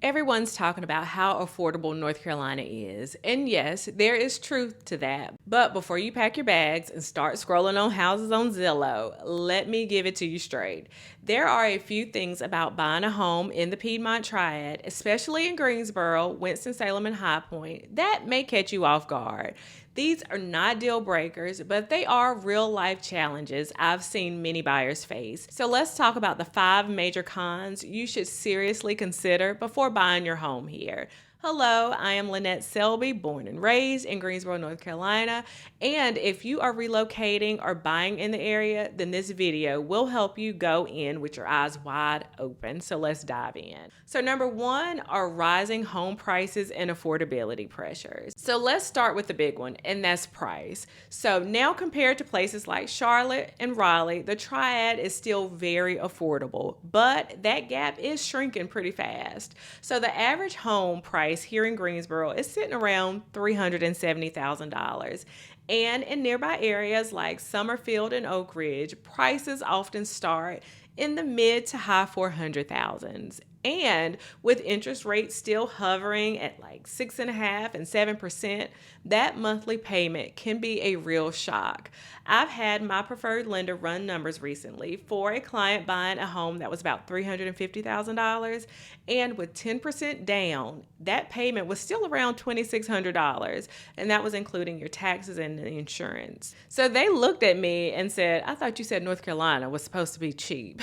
Everyone's talking about how affordable North Carolina is. And yes, there is truth to that. But before you pack your bags and start scrolling on houses on Zillow, let me give it to you straight. There are a few things about buying a home in the Piedmont Triad, especially in Greensboro, Winston-Salem, and High Point, that may catch you off guard. These are not deal breakers, but they are real life challenges I've seen many buyers face. So let's talk about the 5 major cons you should seriously consider before buying your home here. Hello, I am Lynette Selby, born and raised in Greensboro, North Carolina. And if you are relocating or buying in the area, then this video will help you go in with your eyes wide open. So let's dive in. So number 1 are rising home prices and affordability pressures. So let's start with the big one, and that's price. So now compared to places like Charlotte and Raleigh, the Triad is still very affordable, but that gap is shrinking pretty fast. So the average home price here in Greensboro is sitting around $370,000. And in nearby areas like Summerfield and Oak Ridge, prices often start in the mid to high 400,000s. And with interest rates still hovering at like 6.5% and 7%, that monthly payment can be a real shock. I've had my preferred lender run numbers recently for a client buying a home that was about $350,000, and with 10% down, that payment was still around $2,600, and that was including your taxes and the insurance. So they looked at me and said, "I thought you said North Carolina was supposed to be cheap."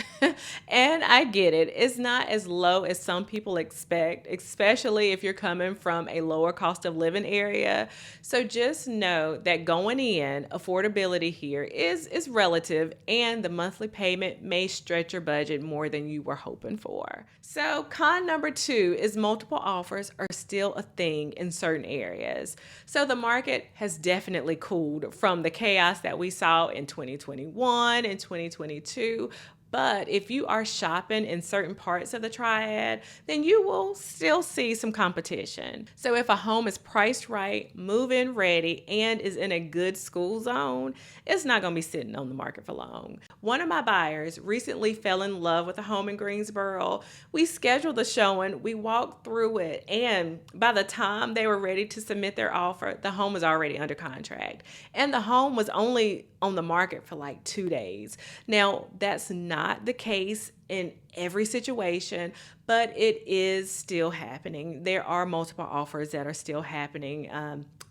And I get it. It's not as low as some people expect, especially if you're coming from a lower cost of living area. So just know that going in, affordability here is relative, and the monthly payment may stretch your budget more than you were hoping for. So con number 2 is multiple offers are still a thing in certain areas. So the market has definitely cooled from the chaos that we saw in 2021 and 2022. But if you are shopping in certain parts of the Triad, then you will still see some competition. So if a home is priced right, move-in ready, and is in a good school zone, it's not going to be sitting on the market for long. One of my buyers recently fell in love with a home in Greensboro. We scheduled the showing, we walked through it, and by the time they were ready to submit their offer, the home was already under contract. And the home was only on the market for like 2 days. Now, that's not the case in every situation, but it is still happening. There are multiple offers that are still happening.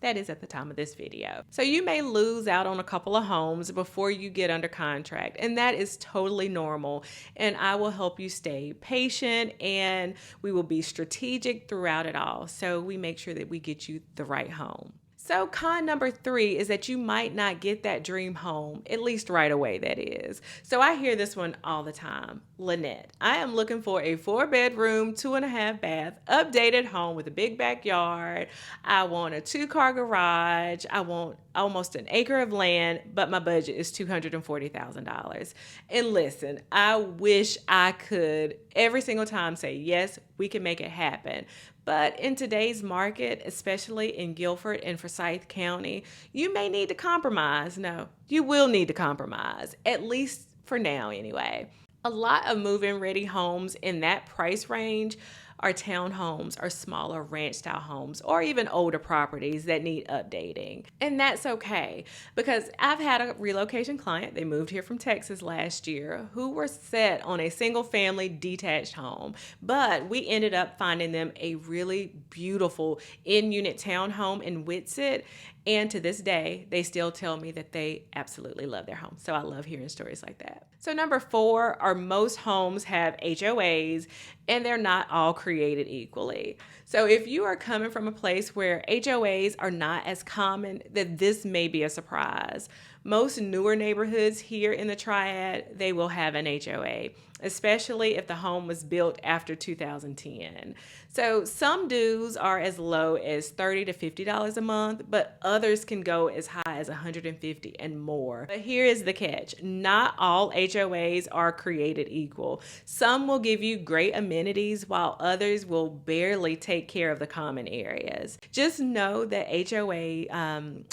That is at the time of this video. So you may lose out on a couple of homes before you get under contract, and that is totally normal. And I will help you stay patient, and we will be strategic throughout it all. So we make sure that we get you the right home. So con number 3 is that you might not get that dream home, at least right away, that is. So I hear this one all the time. Lynette, I am looking for a 4-bedroom, 2.5 bath, updated home with a big backyard. I want a 2-car garage. I want almost an acre of land, but my budget is $240,000. And listen, I wish I could every single time say, yes, we can make it happen. But in today's market, especially in Guilford and Forsyth County, you may need to compromise. No, you will need to compromise, at least for now anyway. A lot of move-in ready homes in that price range are townhomes or smaller ranch-style homes, or even older properties that need updating. And that's okay, because I've had a relocation client, they moved here from Texas last year, who were set on a single-family detached home, but we ended up finding them a really beautiful in-unit townhome in Whitsett. And to this day, they still tell me that they absolutely love their home. So I love hearing stories like that. So number 4 are most homes have HOAs, and they're not all created equally. So if you are coming from a place where HOAs are not as common, then this may be a surprise. Most newer neighborhoods here in the Triad, they will have an HOA, especially if the home was built after 2010. So some dues are as low as $30 to $50 a month, but others can go as high as $150 and more. But here is the catch. Not all HOAs are created equal. Some will give you great amenities while others will barely take care of the common areas. Just know that HOA,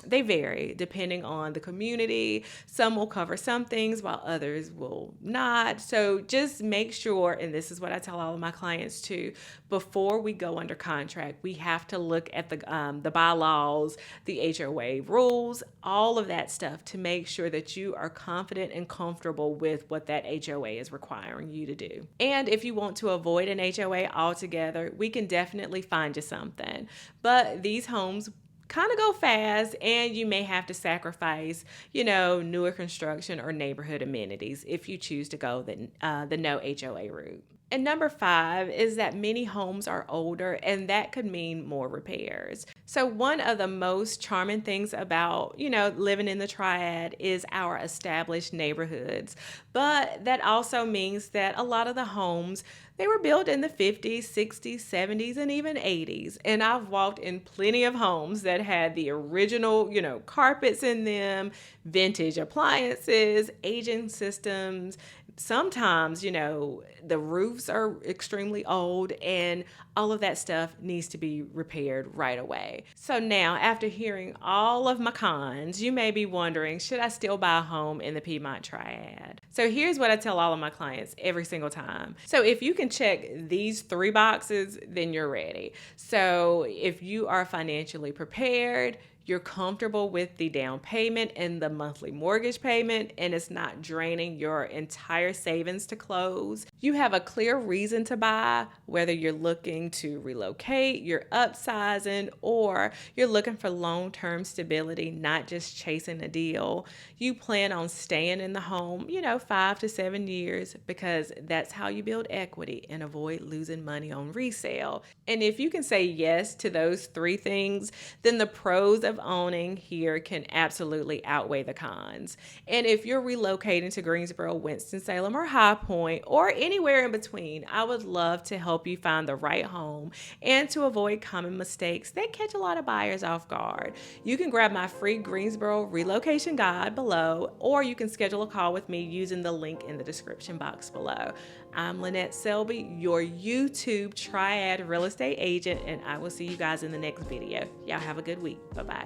they vary depending on the community. Some will cover some things while others will not. So just just make sure, and this is what I tell all of my clients too, before we go under contract, we have to look at the bylaws, the HOA rules, all of that stuff to make sure that you are confident and comfortable with what that HOA is requiring you to do. And if you want to avoid an HOA altogether, we can definitely find you something. But these homes kind of go fast, and you may have to sacrifice, newer construction or neighborhood amenities if you choose to go the no HOA route. And number 5 is that many homes are older, and that could mean more repairs. So one of the most charming things about, living in the Triad is our established neighborhoods. But that also means that a lot of the homes, they were built in the 50s, 60s, 70s, and even 80s. And I've walked in plenty of homes that had the original, carpets in them, vintage appliances, aging systems. Sometimes, the roofs are extremely old, and all of that stuff needs to be repaired right away. So now, after hearing all of my cons, you may be wondering, should I still buy a home in the Piedmont Triad? So here's what I tell all of my clients every single time. So if you can check these 3 boxes, then you're ready. So if you are financially prepared, you're comfortable with the down payment and the monthly mortgage payment, and it's not draining your entire savings to close. You have a clear reason to buy, whether you're looking to relocate, you're upsizing, or you're looking for long-term stability, not just chasing a deal. You plan on staying in the home, 5 to 7 years, because that's how you build equity and avoid losing money on resale. And if you can say yes to those 3 things, then the pros of owning here can absolutely outweigh the cons. And if you're relocating to Greensboro, Winston-Salem, or High Point, or anywhere in between, I would love to help you find the right home and to avoid common mistakes that catch a lot of buyers off guard. You can grab my free Greensboro relocation guide below, or you can schedule a call with me using the link in the description box below. I'm Lynette Selby, your YouTube Triad real estate agent, and I will see you guys in the next video. Y'all have a good week. Bye-bye.